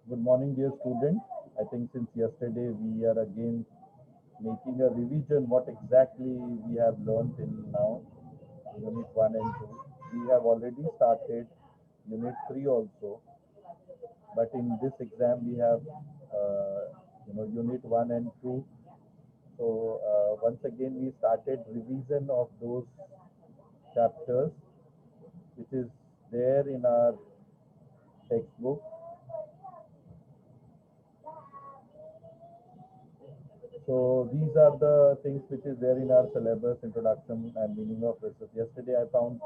Good morning, dear students. I think since yesterday we are again making a revision what exactly we have learned till now, Unit 1 and 2. We have already started Unit 3 also, but in this exam we have Unit 1 and 2. So once again we started revision of those chapters which is there in our textbook. So these are the things which is there in our syllabus, introduction and meaning of research. Yesterday I found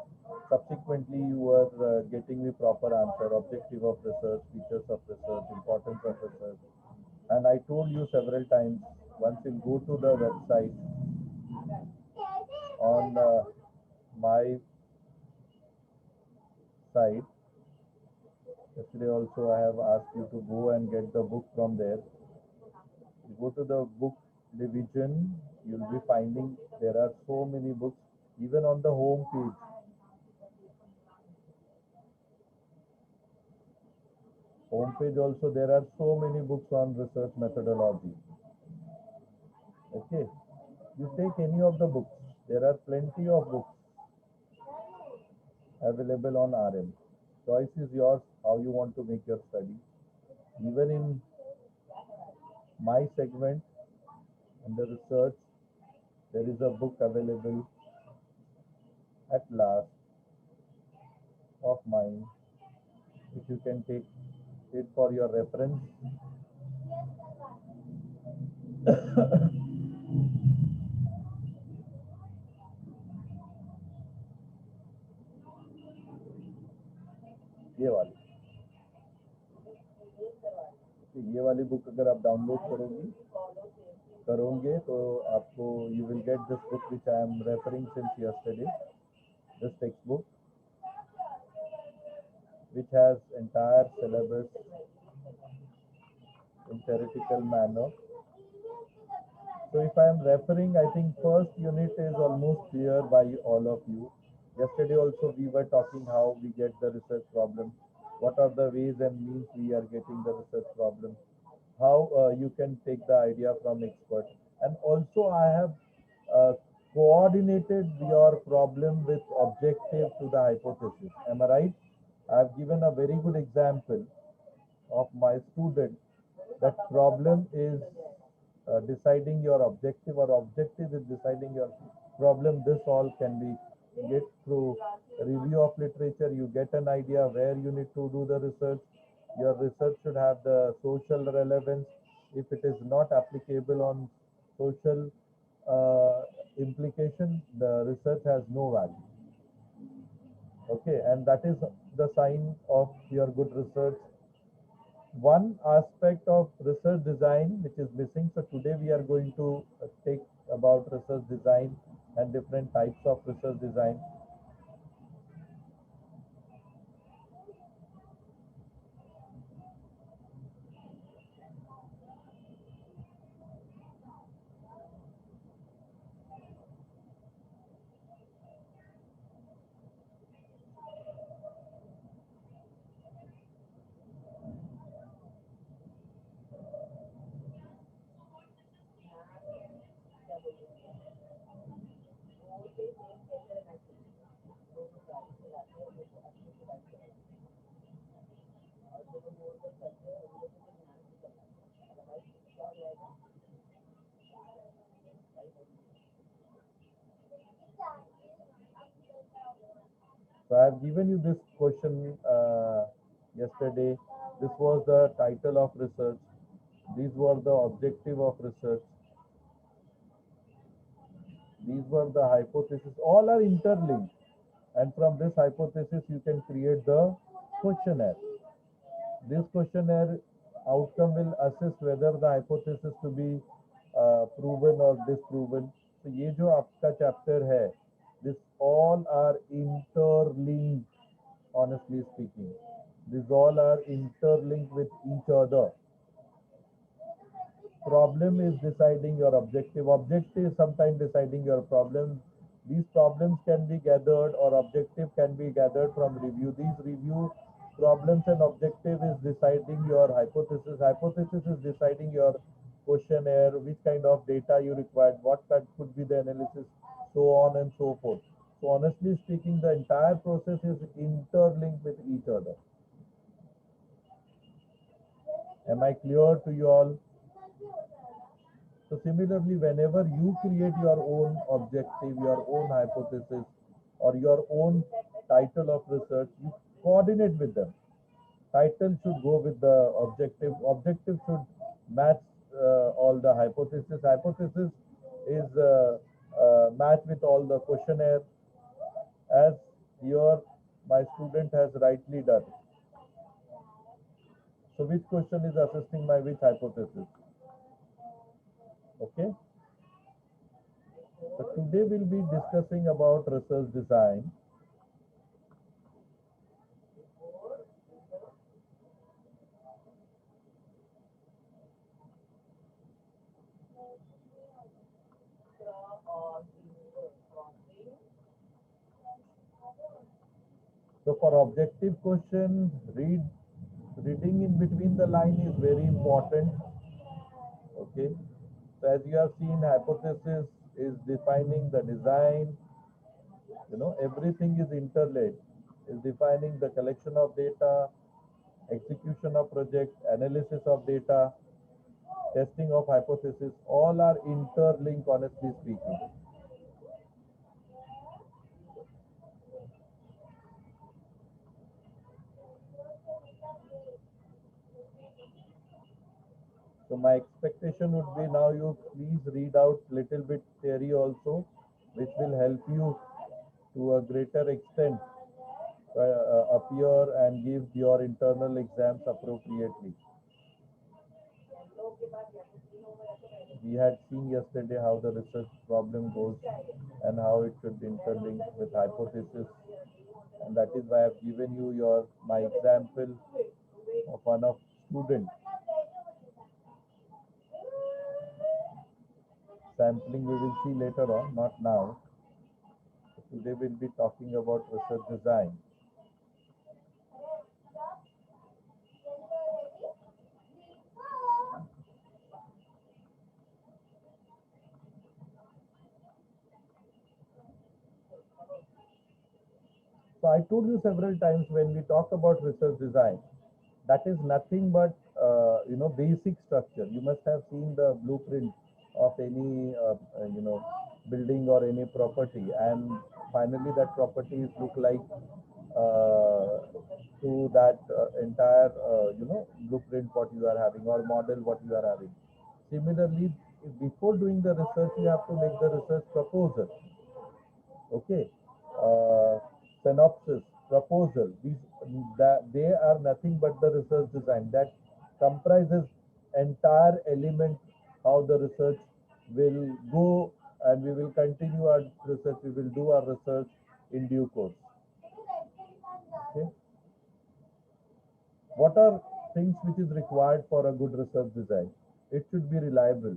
subsequently you were getting the proper answer, objective of research, features of research, importance of research. And I told you several times, once you go to the website on my site, yesterday also I have asked you to go and get the book from there. You go to the book division, you'll be finding there are so many books, even on the home page. Homepage also there are so many books on research methodology. Okay, you take any of the books. There are plenty of books available on RM. Choice is yours how you want to make your study. Even in my segment under research, there is a book available at last of mine. If you can take it for your reference. ये वाली ये वाली book अगर आप download करोगे तो आपको you will get this book which I am referring since yesterday this textbook which has entire syllabus in theoretical manner. So if I am referring, I think first unit is almost clear by all of you. Yesterday also we were talking how we get the research problem, what are the ways and means we are getting the research problem, how you can take the idea from expert. And also I have uh, coordinated your problem with objective to the hypothesis. Am I right? I have given a very good example of my student. That problem is deciding your objective or objective is deciding your problem. This all can be get through review of literature. You get an idea where you need to do the research. Your research should have the social relevance. If it is not applicable on social implication, the research has no value. Okay, and that is the sign of your good research. One aspect of research design which is missing. So today we are going to take about research design and different types of research design. So I have given you this question yesterday. This was the title of research. These were the objective of research. These were the hypotheses. All are interlinked. And from this hypothesis, you can create the questionnaire. This questionnaire outcome will assess whether the hypothesis to be proven or disproven. So ये जो आपका chapter है, this all are interlinked. Honestly speaking, these all are interlinked with each other. Problem is deciding your objective. Objective sometimes deciding your problem. These problems can be gathered or objective can be gathered from review. These review problems and objective is deciding your hypothesis. Hypothesis is deciding your questionnaire, which kind of data you required, what could be the analysis, so on and so forth. So honestly speaking, the entire process is interlinked with each other. Am I clear to you all? So similarly, whenever you create your own objective, your own hypothesis, or your own title of research, you coordinate with them. Title should go with the objective. Objective should match all the hypothesis. Hypothesis is match with all the questionnaire, as your my student has rightly done. So which question is assisting my which hypothesis? Okay. So today we'll be discussing about research design. So for objective question, reading in between the line is very important. Okay. So as you have seen, hypothesis is defining the design. Everything is interlaid. Is defining the collection of data, execution of project, analysis of data, testing of hypothesis. All are interlinked, honestly speaking. So my expectation would be now you please read out little bit theory also, which will help you to a greater extent appear and give your internal exams appropriately. We had seen yesterday how the research problem goes and how it should interlink with hypothesis, and that is why I've given you my example of one of student. Sampling we will see later on, not now. Today we'll be talking about research design. So I told you several times when we talk about research design, that is nothing but basic structure. You must have seen the blueprint of any building or any property, and finally that properties look like to that entire blueprint what you are having or model what you are having. Similarly, before doing the research, you have to make the research proposal. Okay, synopsis, proposal. These that they are nothing but the research design that comprises entire element how the research will go, and we will continue our research. We will do our research in due course. Okay. What are things which is required for a good research design? It should be reliable.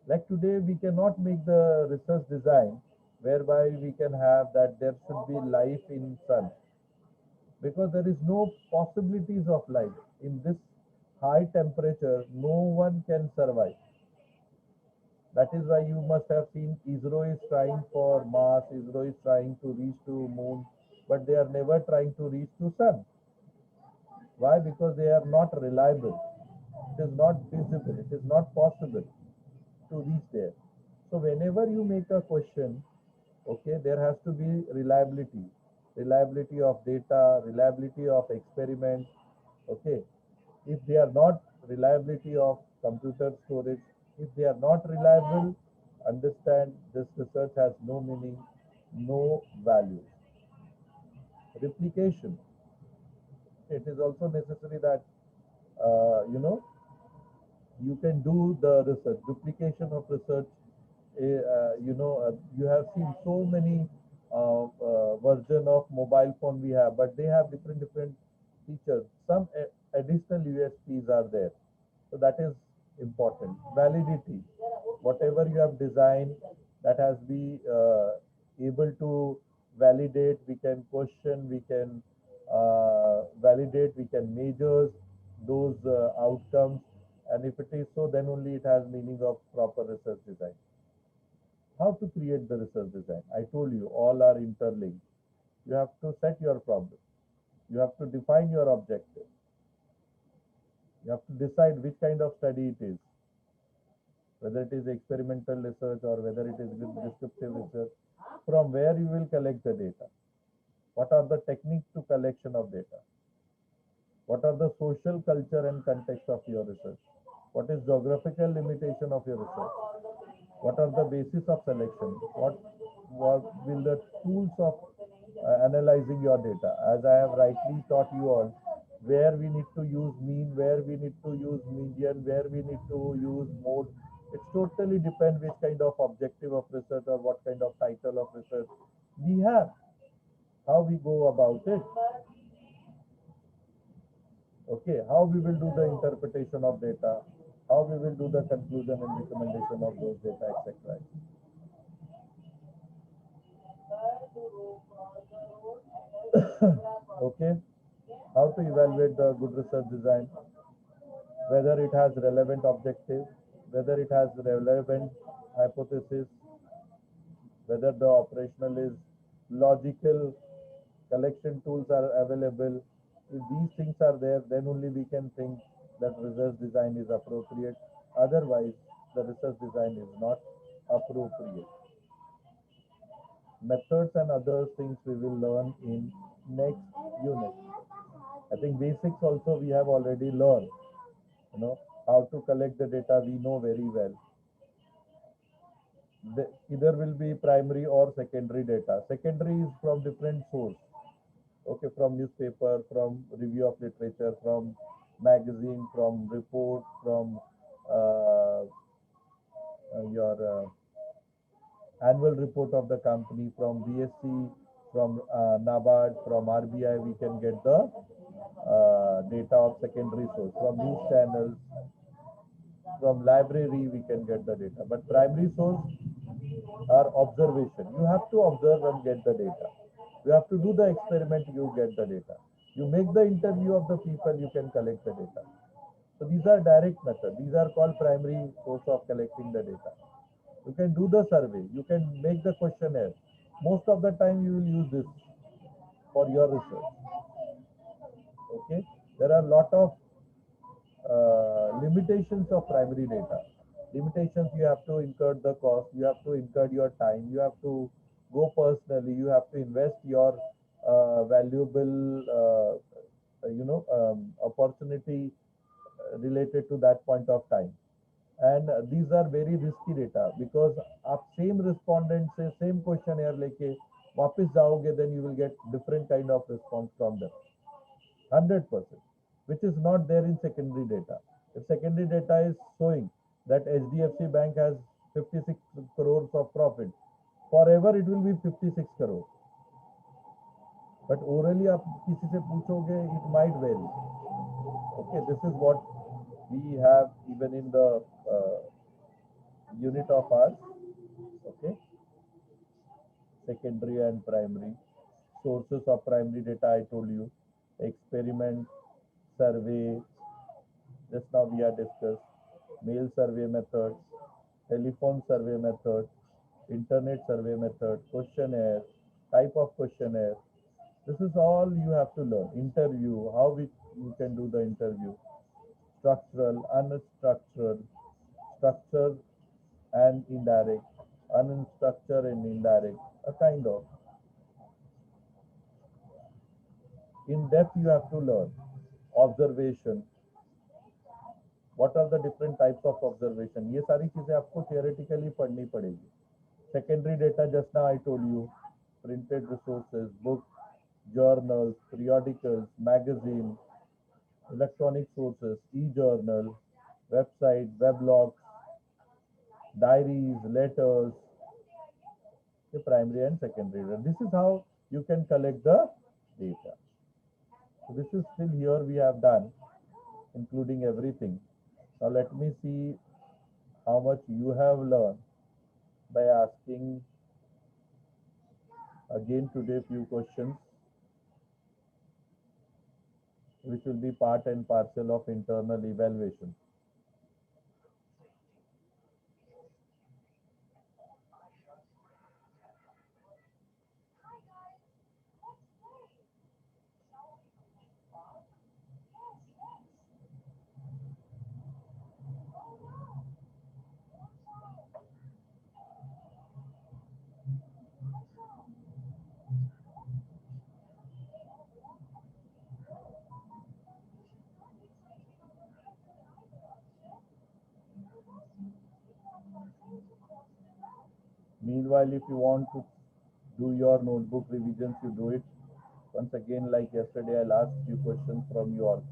Like today, we cannot make the research design whereby we can have that there should be life in sun, because there is no possibilities of life in this high temperature. No one can survive. That is why you must have seen ISRO is trying for Mars, ISRO is trying to reach to moon, but they are never trying to reach to sun. Why? Because they are not reliable. It is not feasible. It is not possible to reach there. So whenever you make a question, okay, there has to be reliability of data, reliability of experiment. Okay, if they are not reliability of computer storage, if they are not reliable, understand this research has no meaning, no value. Replication. It is also necessary that you can do the research. Duplication of research. You have seen so many version of mobile phone we have, but they have different features. Some additional USPs are there, so that is important. Validity. Whatever you have designed, that has be able to validate. We can question. We can validate, we can measure those outcomes, and if it is so, then only it has meaning of proper research design. How to create the research design? I told you, all are interlinked. You have to set your problem. You have to define your objective. You have to decide which kind of study it is, whether it is experimental research or whether it is descriptive research, from where you will collect the data. What are the techniques to collection of data? What are the social culture and context of your research? What is geographical limitation of your research? What are the basis of selection? What will the tools of analyzing your data? As I have rightly taught you all, where we need to use mean, where we need to use median, where we need to use mode. It totally depends which kind of objective of research or what kind of title of research we have, how we go about it. Okay, how we will do the interpretation of data, how we will do the conclusion and recommendation of those data, etc. Okay, how to evaluate the good research design, whether it has relevant objective, whether it has relevant hypothesis, whether the operational is logical, collection tools are available. If these things are there, then only we can think that research design is appropriate. Otherwise, the research design is not appropriate. Methods and other things we will learn in next unit. I think basics also we have already learned. You know, how to collect the data we know very well. Either will be primary or secondary data. Secondary is from different source. Okay, from newspaper, from review of literature, from magazine, from report, from your annual report of the company, from BSC, from NABARD, from RBI, we can get the data of secondary source. From news channels, from library, we can get the data. But primary source are observation. You have to observe and get the data. You have to do the experiment, you get the data. You make the interview of the people, you can collect the data. So these are direct methods. These are called primary source of collecting the data. You can do the survey. You can make the questionnaire. Most of the time you will use this for your research. Okay. There are a lot of limitations of primary data. Limitations, you have to incur the cost, you have to incur your time, you have to go personally, you have to invest your valuable, opportunity related to that point of time. And these are very risky data because आप same respondent से same questionnaire लेके वापस जाओगे, then you will get different kind of response from them. 100%, which is not there in secondary data. If secondary data is showing that HDFC Bank has 56 crores of profit, forever it will be 56 crores. But orally आप किसी से पूछोगे, it might vary. Okay, this is what we have even in the unit of ours. Okay, secondary and primary sources of primary data. I told you, experiment, survey. Just now we are discussed mail survey method, telephone survey method, internet survey method, questionnaire, type of questionnaire. This is all you have to learn. Interview, how you can do the interview. Structural, unstructural, structured and indirect, unstructured and indirect, a kind of. In depth you have to learn. Observation, what are the different types of observation, ये सारी चीजें आपको theoretically पढ़नी पड़ेगी. Secondary data, just now I told you, printed resources, books, journals, periodicals, magazine, electronic sources, e-journal, website, weblogs, diaries, letters, the primary and secondary. This is how you can collect the data. So this is still here we have done, including everything. Now let me see how much you have learned by asking again today few questions. which will be part and parcel of internal evaluation. Meanwhile, if you want to do your notebook revisions, you do it. Once again, like yesterday, I'll ask few questions from you all.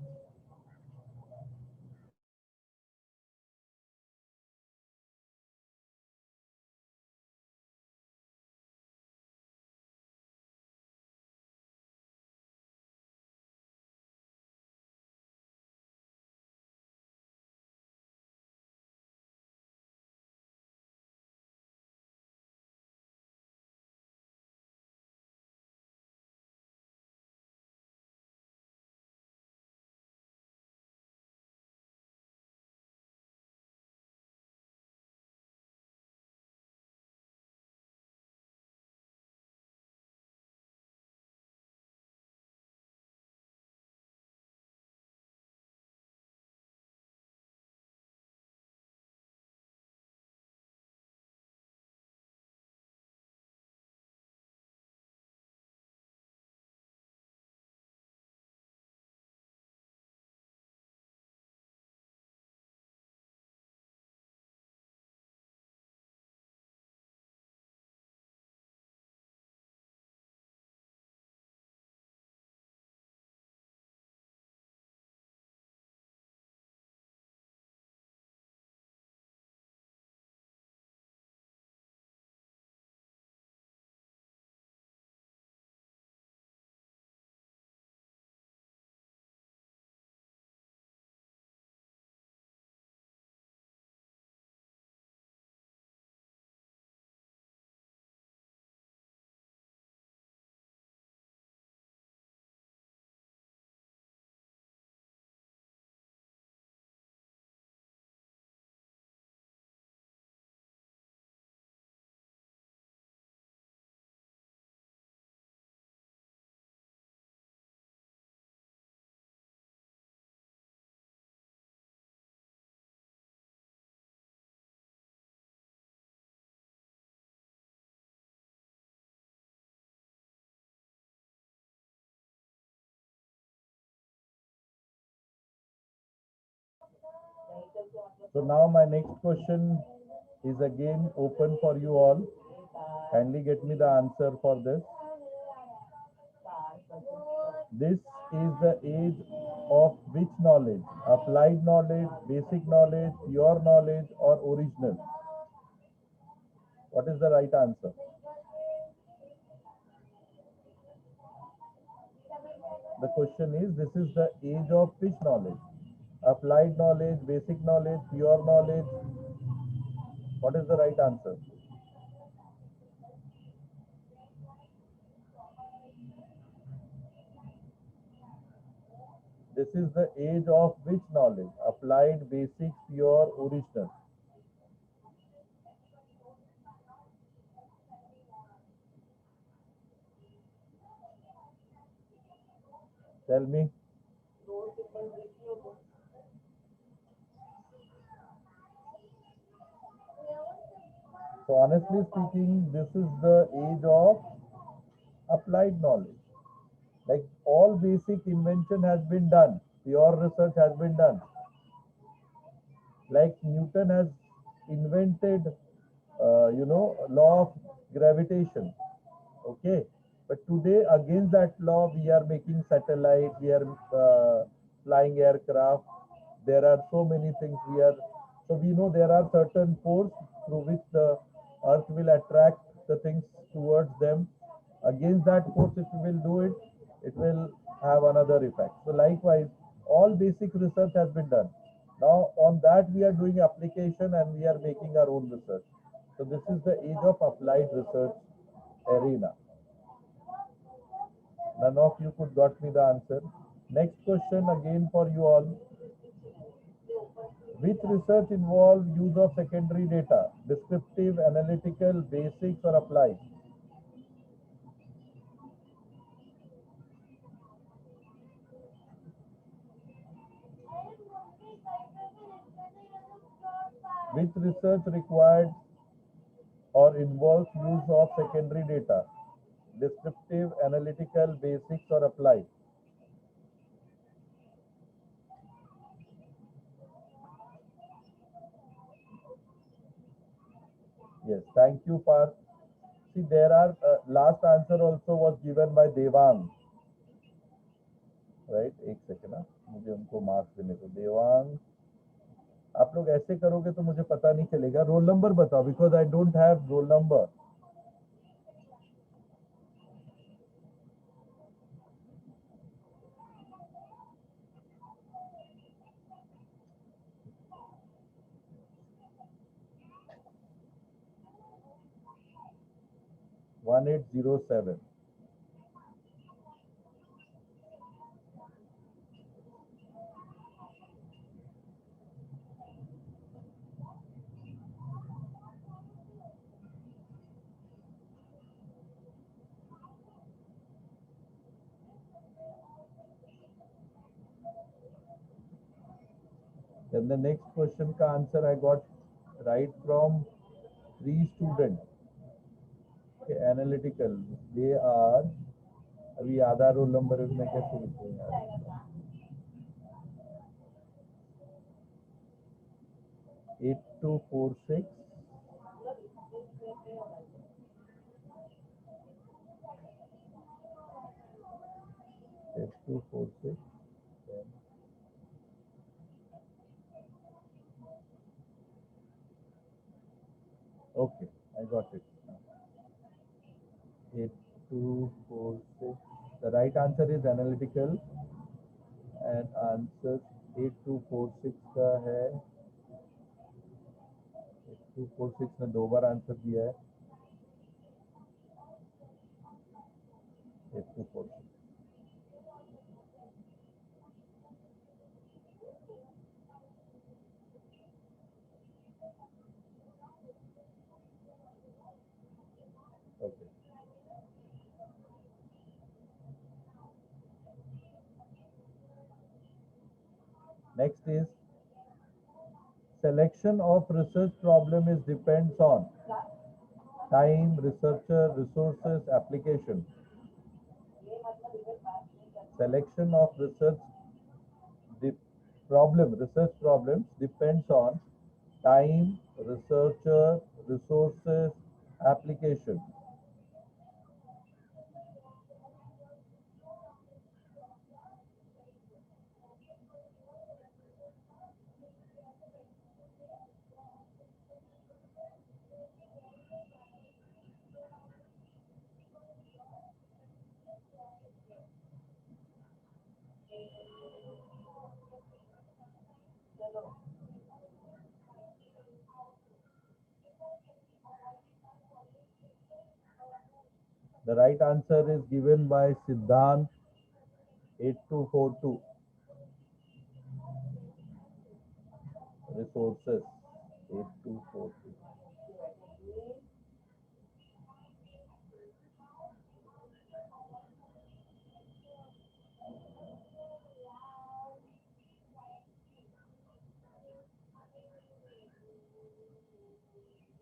So now my next question is again open for you all. Kindly get me the answer for this. This is the age of which knowledge? Applied knowledge, basic knowledge, pure knowledge, or original? What is the right answer? The question is, this is the age of which knowledge? Applied knowledge, basic knowledge, pure knowledge. What is the right answer? This is the age of which knowledge? Applied, basic, pure, original. Tell me. So honestly speaking, this is the age of applied knowledge. Like all basic invention has been done, pure research has been done. Like Newton has invented, law of gravitation. Okay, but today against that law, we are making satellite, we are flying aircraft. There are so many things we are. So we know there are certain force through which the Earth will attract the things towards them. Against that force, if we will do it, it will have another effect. So likewise, all basic research has been done. Now on that we are doing application and we are making our own research. So this is the age of applied research arena. None of you could got me the answer. Next question again for you all. Which research involves use of secondary data? Descriptive, analytical, basics, or applied? Which research required or involves use of secondary data? Descriptive, analytical, basics, or applied? Yes, thank you, Parth. See, there are last answer also was given by Devang, right? एक second ना, मुझे उनको marks देने को देवांग. आप लोग ऐसे करोगे तो मुझे पता नहीं चलेगा. रोल नंबर बताओ, because I don't have roll number. One 1807. Then the next question का answer I got right from 3 students. Okay, analytical. They are, अभी आधा रोल नंबर में कैसे लिखते हैं यार? 8246. 8246. Okay, I got it. 8246. The right answer is analytical and answer 8246 का है. 8246 ने 2 बार आंसर दिया है. 8246. Okay. Next is selection of research problem is depends on time, researcher, resources, application. Selection of research problems depends on time, researcher, resources, application. The right answer is given by Siddhant 8242. Resources 8242.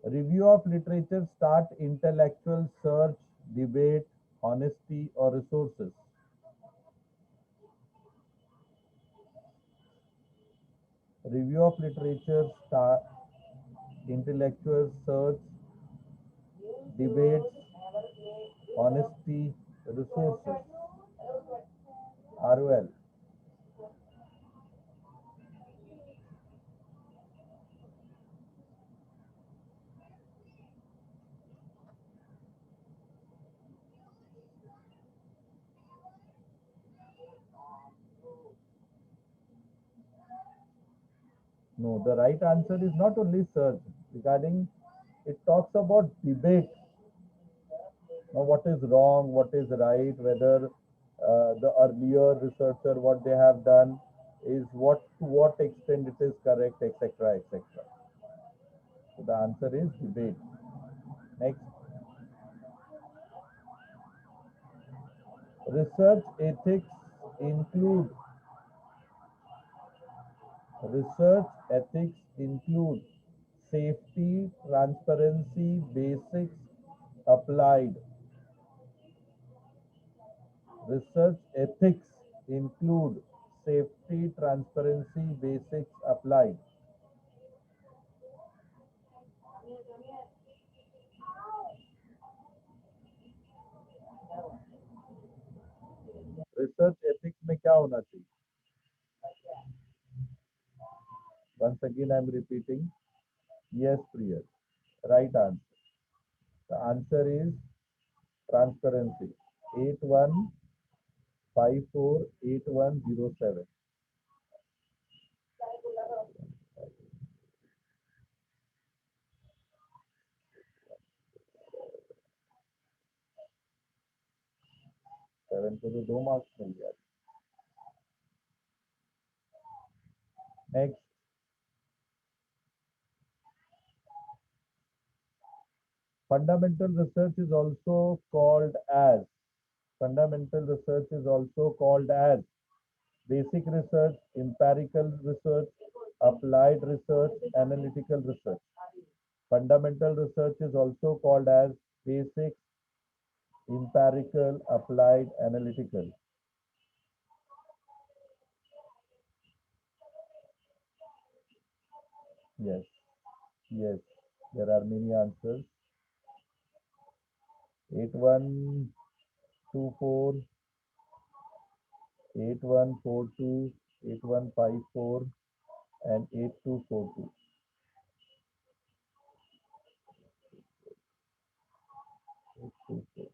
Review of literature start intellectual search, debate, honesty, or resources. Review of literature start intellectual search, debates, honesty, resources. ROL. No, the right answer is not only search. Regarding, it talks about debate. Now, what is wrong, what is right, whether the earlier researcher what they have done is what to what extent it is correct, etc., etc. So the answer is debate. Next, research ethics include research ethics include safety, transparency, basics, applied. Research ethics include safety, transparency, basics, applied. Research ethics में क्या होना चाहिए? Once again, I'm repeating. Yes, Priya. Right answer. The answer is transparency. 81548107. 7 को तो 2 marks मिल गया. Next, fundamental research is also called as fundamental research is also called as basic research, empirical research, applied research, analytical research. Fundamental research is also called as basic, empirical, applied, analytical. Yes, yes, there are many answers. 8124, 8142, 8154, and 8242. 8242,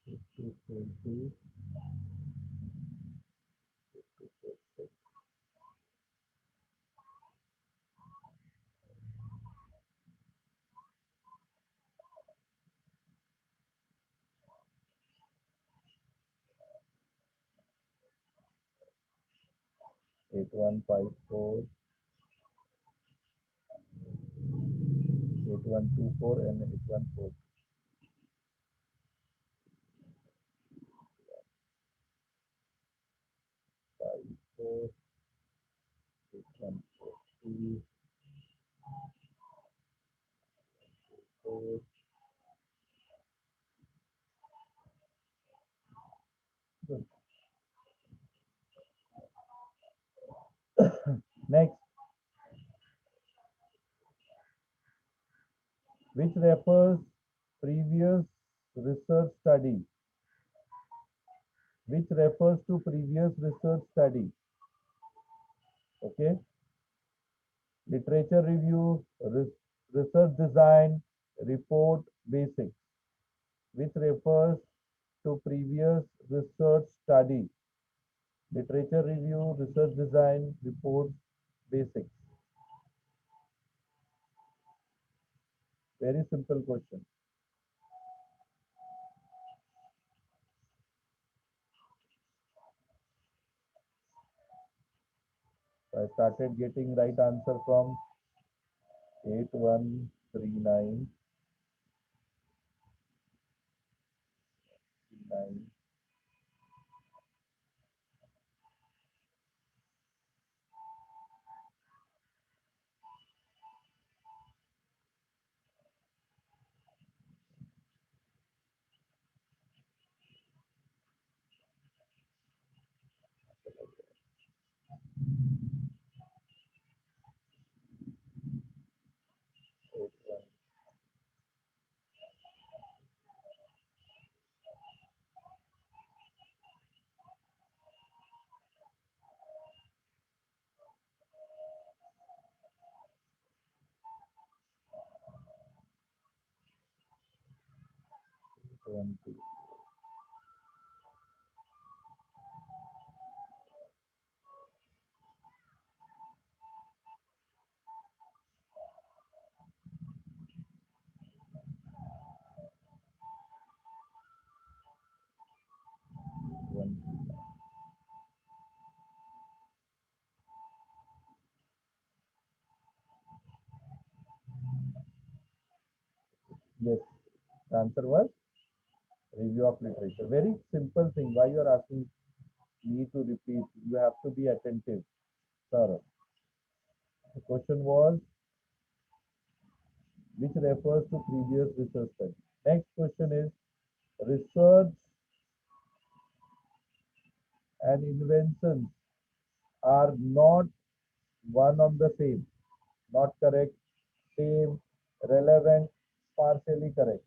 8242, 8154, 8124, and 8142. 54, 8142, 4. Good. Next, which refers previous research study, which refers to previous research study. Okay, literature review, research design, report, basics, which refers to previous research study, literature review, research design, report, basics. Very simple question. So I started getting right answer from 8139, 9, 81, 20. The answer was review of literature. Very simple thing. Why you are asking me to repeat? You have to be attentive, sir. The question was which refers to previous research study. Next question is research and inventions are not one on the same. Not correct. Same, relevant, partially correct.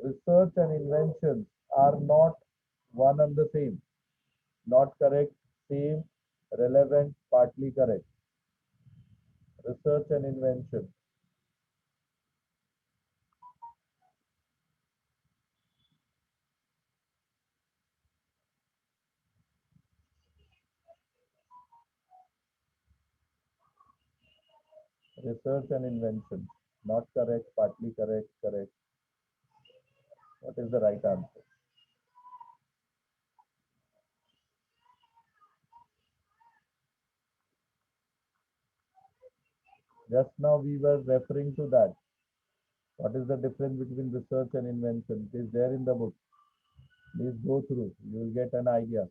Research and inventions are not one and the same. Not correct, same, relevant, partly correct. Research and invention. Research and invention. Not correct, partly correct, correct. What is the right answer? Just now we were referring to that. What is the difference between research and invention? It is there in the book. Please go through. You will get an idea.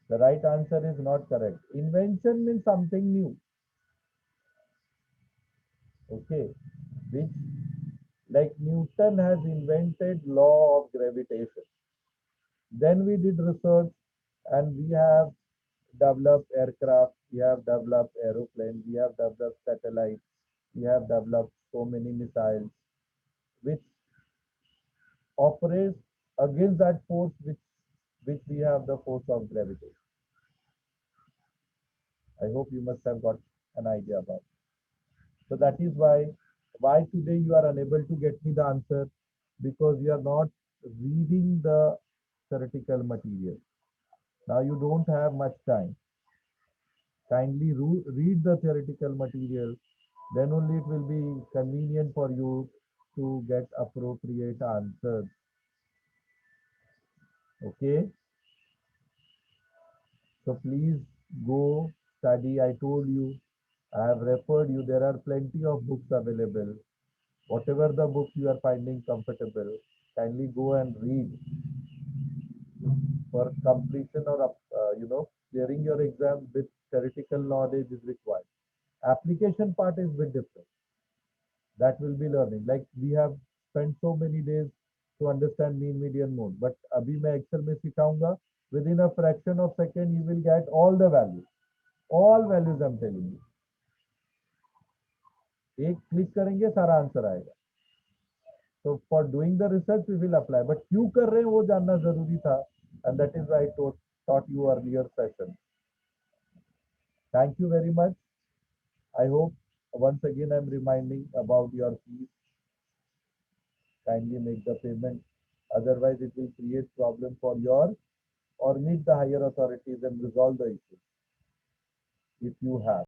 The right answer is not correct. Invention means something new. Okay. Which, like Newton has invented law of gravitation. Then we did research and we have developed aircraft, we have developed aeroplanes, we have developed satellites, we have developed so many missiles which operates against that force which we have the force of gravitation. I hope you must have got an idea about it. So that is why today you are unable to get me the answer because you are not reading the theoretical material. Now you don't have much time. Kindly read the theoretical material, then only it will be convenient for you to get appropriate answers. Okay, so please go study. I told you, I have referred you, there are plenty of books available. Whatever the book you are finding comfortable, kindly go and read. For completion or clearing your exam with theoretical knowledge is required. Application part is bit different. That will be learning. Like we have spent so many days to understand mean, median, mode. But अभी मैं Excel में सिखाऊंगा. Within a fraction of second, you will get all the values. All values I'm telling you. एक click करेंगे सारा answer आएगा. So for doing the research, we will apply. But क्यों कर रहे हैं वो जानना जरूरी था. And that is why I taught you earlier session. Thank you very much. I hope once again I'm reminding about your fees. Kindly make the payment. Otherwise, it will create problem for your or meet the higher authorities and resolve the issue if you have.